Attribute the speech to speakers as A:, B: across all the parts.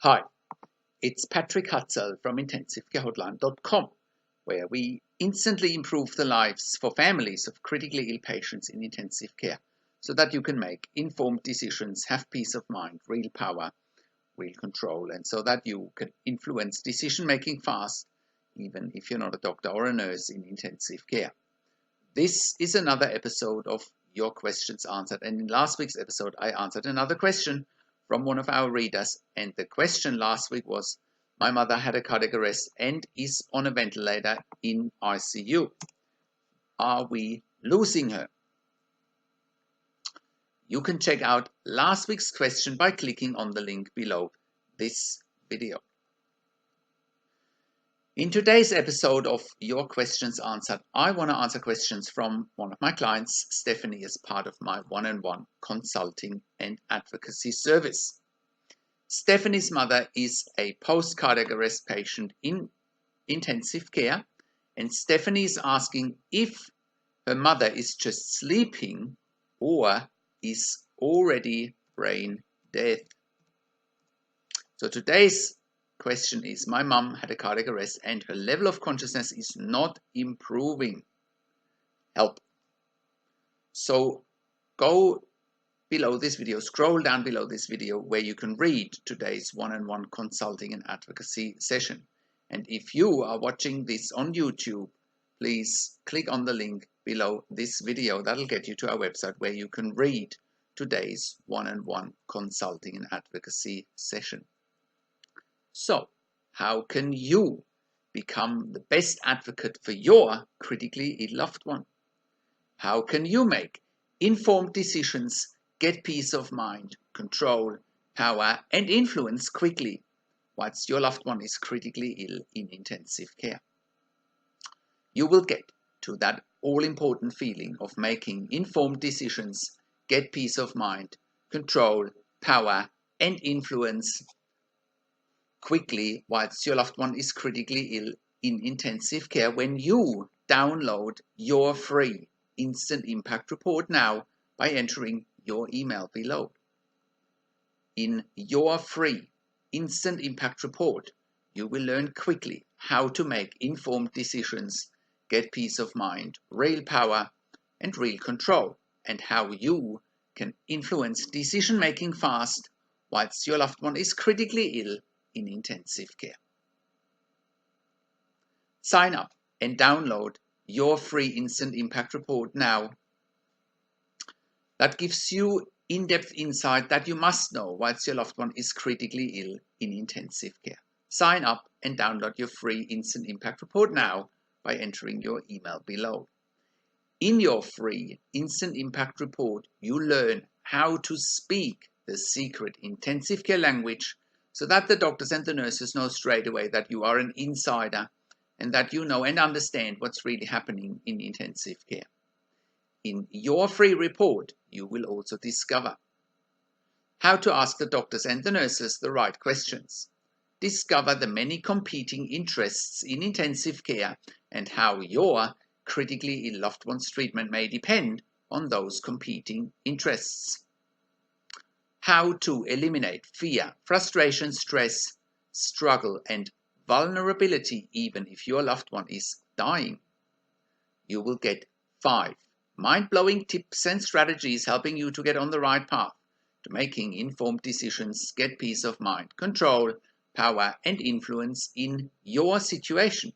A: Hi, it's Patrick Hutzel from IntensiveCareHotline.com, where we instantly improve the lives for families of critically ill patients in intensive care so that you can make informed decisions, have peace of mind, real power, real control, and so that you can influence decision making fast, even if you're not a doctor or a nurse in intensive care. This is another episode of Your Questions Answered, and in last week's episode, I answered another question from one of our readers. And the question last week was, my mother had a cardiac arrest and is on a ventilator in ICU. Are we losing her? You can check out last week's question by clicking on the link below this video. In today's episode of Your Questions Answered, I want to answer questions from one of my clients, Stephanie, as part of my one-on-one consulting and advocacy service. Stephanie's mother is a post-cardiac arrest patient in intensive care, and Stephanie is asking if her mother is just sleeping or is already brain dead. So today's question is, my mum had a cardiac arrest and her level of consciousness is not improving. Help. So go below this video, scroll down below this video where you can read today's one-on-one consulting and advocacy session. And if you are watching this on YouTube, please click on the link below this video. That'll get you to our website where you can read today's one-on-one consulting and advocacy session. So, how can you become the best advocate for your critically ill loved one? How can you make informed decisions, get peace of mind, control, power, and influence quickly whilst your loved one is critically ill in intensive care? You will get to that all-important feeling of making informed decisions, get peace of mind, control, power, and influence quickly whilst your loved one is critically ill in intensive care when you download your free instant impact report now by entering your email below. In your free instant impact report, you will learn quickly how to make informed decisions, get peace of mind, real power, and real control, and how you can influence decision making fast whilst your loved one is critically ill in intensive care. Sign up and download your free instant impact report now. That gives you in-depth insight that you must know whilst your loved one is critically ill in intensive care. Sign up and download your free instant impact report now by entering your email below. In your free instant impact report, you learn how to speak the secret intensive care language so that the doctors and the nurses know straight away that you are an insider and that you know and understand what's really happening in intensive care. In your free report, you will also discover how to ask the doctors and the nurses the right questions, discover the many competing interests in intensive care and how your critically ill loved one's treatment may depend on those competing interests. How to eliminate fear, frustration, stress, struggle, and vulnerability even if your loved one is dying. You will get 5 mind-blowing tips and strategies helping you to get on the right path to making informed decisions, get peace of mind, control, power, and influence in your situation.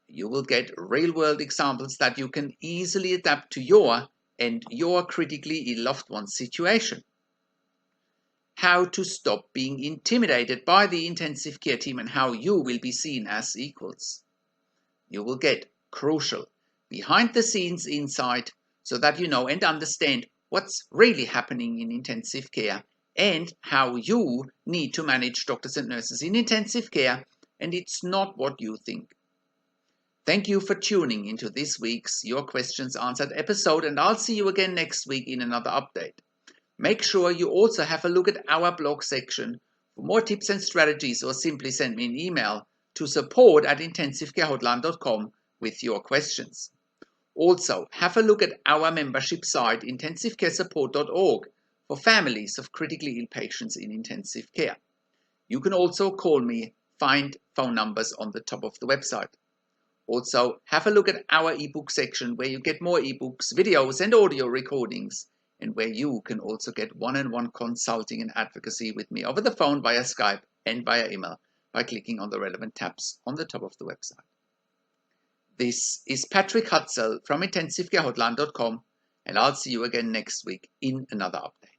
A: You will get real-world examples that you can easily adapt to your and your critically ill loved one's situation. How to stop being intimidated by the intensive care team and how you will be seen as equals. You will get crucial behind the scenes insight so that you know and understand what's really happening in intensive care and how you need to manage doctors and nurses in intensive care, and it's not what you think. Thank you for tuning into this week's Your Questions Answered episode, and I'll see you again next week in another update. Make sure you also have a look at our blog section for more tips and strategies, or simply send me an email to support@intensivecarehotline.com with your questions. Also, have a look at our membership site, intensivecaresupport.org, for families of critically ill patients in intensive care. You can also call me, find phone numbers on the top of the website. Also, have a look at our ebook section where you get more ebooks, videos and audio recordings, and where you can also get one-on-one consulting and advocacy with me over the phone via Skype and via email by clicking on the relevant tabs on the top of the website. This is Patrick Hutzel from intensivecarehotline.com, and I'll see you again next week in another update.